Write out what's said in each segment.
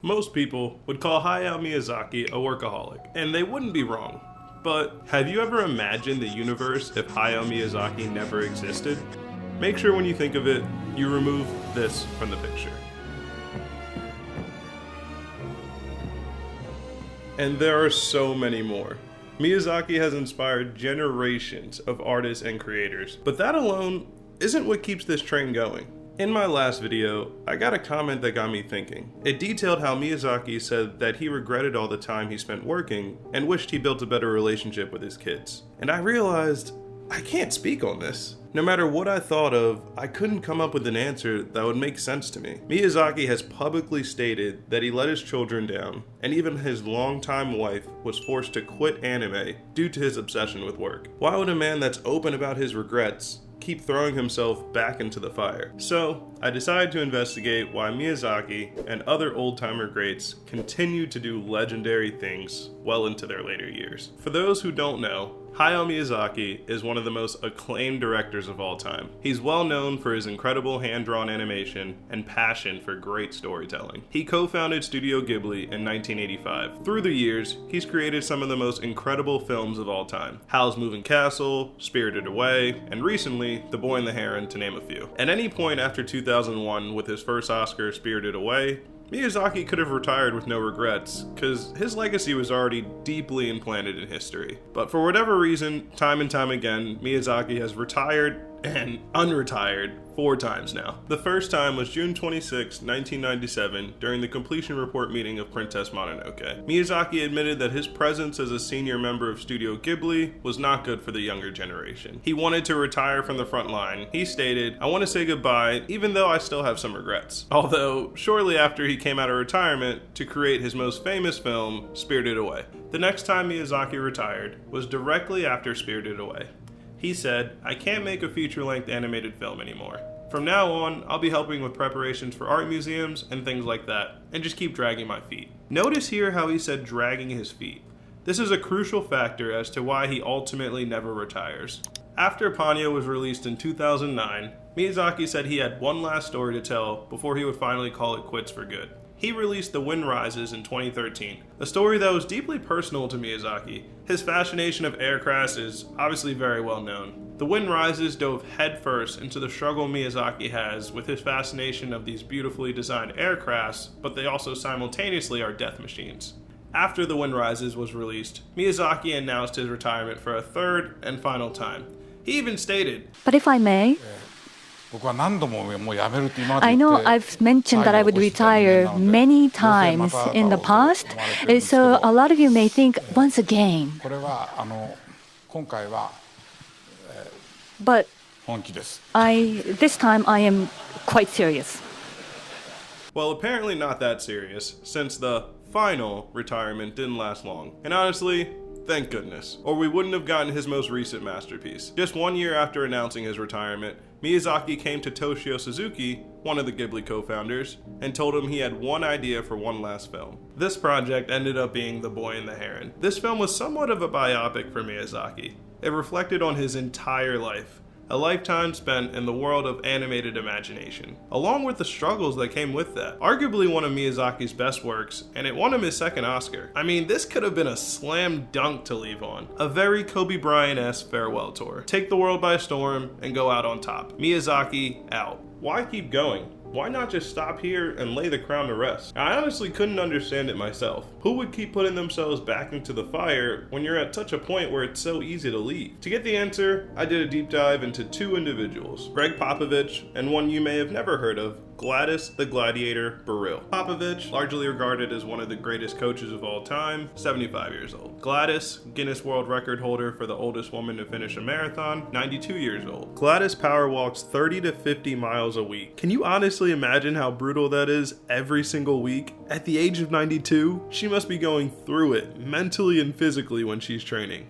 Most people would call Hayao Miyazaki a workaholic, and they wouldn't be wrong. But have you ever imagined the universe if Hayao Miyazaki never existed? Make sure when you think of it, you remove this from the picture. And there are so many more. Miyazaki has inspired generations of artists and creators, but that alone isn't what keeps this train going. In my last video, I got a comment that got me thinking. It detailed how Miyazaki said that he regretted all the time he spent working and wished he built a better relationship with his kids. And I realized I can't speak on this. No matter what I thought of, I couldn't come up with an answer that would make sense to me. Miyazaki has publicly stated that he let his children down, and even his longtime wife was forced to quit anime due to his obsession with work. Why would a man that's open about his regrets keep throwing himself back into the fire? So I decided to investigate why Miyazaki and other old-timer greats continue to do legendary things well into their later years. For those who don't know, Hayao Miyazaki is one of the most acclaimed directors of all time. He's well known for his incredible hand-drawn animation and passion for great storytelling. He co-founded Studio Ghibli in 1985. Through the years, he's created some of the most incredible films of all time. Howl's Moving Castle, Spirited Away, and recently, The Boy and the Heron, to name a few. At any point after 2001, with his first Oscar, Spirited Away, Miyazaki could have retired with no regrets, because his legacy was already deeply implanted in history. But for whatever reason, time and time again, Miyazaki has retired and unretired 4 times now. The first time was June 26, 1997, during the completion report meeting of Princess Mononoke. Miyazaki admitted that his presence as a senior member of Studio Ghibli was not good for the younger generation. He wanted to retire from the front line. He stated, "I want to say goodbye, even though I still have some regrets." Although, shortly after he came out of retirement to create his most famous film, Spirited Away. The next time Miyazaki retired was directly after Spirited Away. He said, "I can't make a feature-length animated film anymore. From now on, I'll be helping with preparations for art museums and things like that, and just keep dragging my feet." Notice here how he said dragging his feet. This is a crucial factor as to why he ultimately never retires. After Ponyo was released in 2009, Miyazaki said he had one last story to tell before he would finally call it quits for good. He released The Wind Rises in 2013, a story that was deeply personal to Miyazaki. His fascination of aircrafts is obviously very well known. The Wind Rises dove headfirst into the struggle Miyazaki has with his fascination of these beautifully designed aircrafts, but they also simultaneously are death machines. After The Wind Rises was released, Miyazaki announced his retirement for a third and final time. He even stated, "But if I may, I know I've mentioned that I would retire many times in the past, so a lot of you may think once again. But this time I am quite serious." Well, apparently not that serious, since the final retirement didn't last long. And honestly, thank goodness, or we wouldn't have gotten his most recent masterpiece. Just 1 year after announcing his retirement, Miyazaki came to Toshio Suzuki, one of the Ghibli co-founders, and told him he had one idea for one last film. This project ended up being The Boy and the Heron. This film was somewhat of a biopic for Miyazaki. It reflected on his entire life, a lifetime spent in the world of animated imagination, along with the struggles that came with that. Arguably one of Miyazaki's best works, and it won him his second Oscar. I mean, this could have been a slam dunk to leave on. A very Kobe Bryant-esque farewell tour. Take the world by storm and go out on top. Miyazaki out. Why keep going? Why not just stop here and lay the crown to rest? I honestly couldn't understand it myself. Who would keep putting themselves back into the fire when you're at such a point where it's so easy to leave? To get the answer, I did a deep dive into 2 individuals, Greg Popovich and one you may have never heard of, Gladys the Gladiator Burrill. Popovich, largely regarded as one of the greatest coaches of all time, 75 years old. Gladys, Guinness World Record holder for the oldest woman to finish a marathon, 92 years old. Gladys power walks 30 to 50 miles a week. Can you honestly imagine how brutal that is every single week? At the age of 92, she must be going through it mentally and physically when she's training.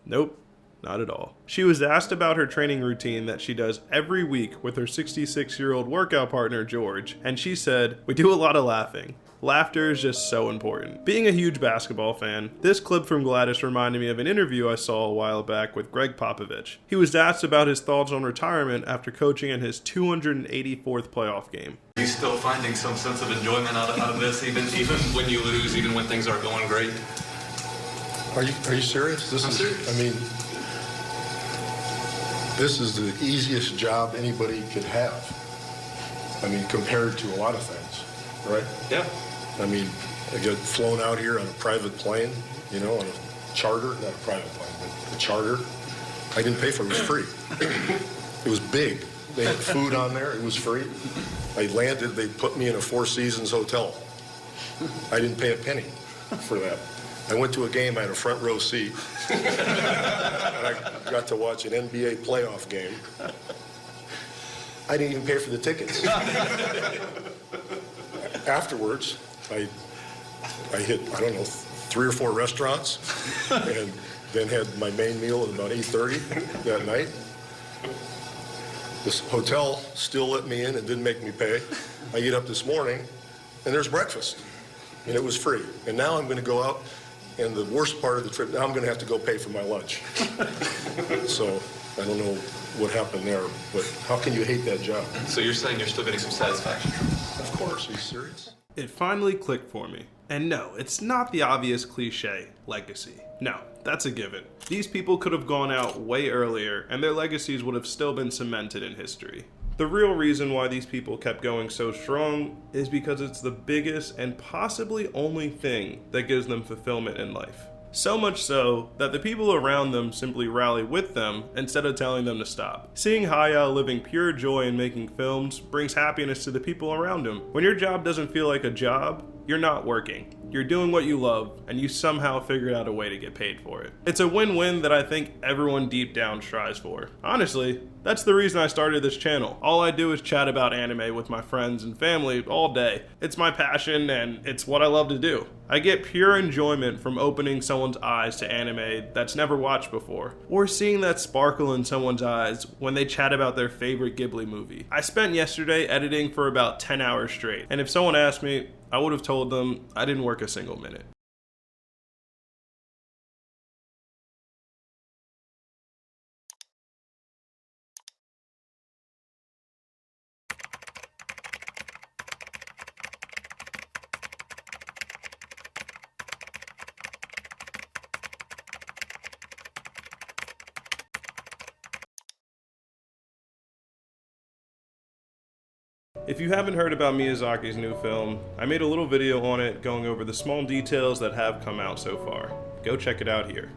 Nope. Not at all. She was asked about her training routine that she does every week with her 66-year-old workout partner, George, and she said, "We do a lot of laughing. Laughter is just so important." Being a huge basketball fan, this clip from Gladys reminded me of an interview I saw a while back with Greg Popovich. He was asked about his thoughts on retirement after coaching in his 284th playoff game. Are you still finding some sense of enjoyment out of this, even when you lose, even when things aren't going great? Are you serious? I'm serious. I mean, this is the easiest job anybody could have. I mean, compared to a lot of things, right? Yeah. I mean, I got flown out here on a private plane, you know, on a charter, not a private plane, but a charter. I didn't pay for it, it was free. It was big. They had food on there, it was free. I landed, they put me in a Four Seasons hotel. I didn't pay a penny for that. I went to a game, I had a front row seat. And I got to watch an NBA playoff game. I didn't even pay for the tickets. Afterwards, I hit, I don't know, 3 or 4 restaurants, and then had my main meal at about 8:30 that night. This hotel still let me in and didn't make me pay. I get up this morning, and there's breakfast, and it was free. And now I'm going to go out, and the worst part of the trip, now I'm going to have to go pay for my lunch. So I don't know what happened there, but how can you hate that job? So you're saying you're still getting some satisfaction? Of course. Are you serious? It finally clicked for me. And no, it's not the obvious cliche, legacy. No, that's a given. These people could have gone out way earlier, and their legacies would have still been cemented in history. The real reason why these people kept going so strong is because it's the biggest and possibly only thing that gives them fulfillment in life. So much so that the people around them simply rally with them instead of telling them to stop. Seeing Hayao living pure joy in making films brings happiness to the people around him. When your job doesn't feel like a job, you're not working. You're doing what you love, and you somehow figured out a way to get paid for it. It's a win-win that I think everyone deep down strives for. Honestly, that's the reason I started this channel. All I do is chat about anime with my friends and family all day. It's my passion, and it's what I love to do. I get pure enjoyment from opening someone's eyes to anime that's never watched before, or seeing that sparkle in someone's eyes when they chat about their favorite Ghibli movie. I spent yesterday editing for about 10 hours straight, and if someone asked me, I would have told them I didn't work a single minute. If you haven't heard about Miyazaki's new film, I made a little video on it going over the small details that have come out so far. Go check it out here.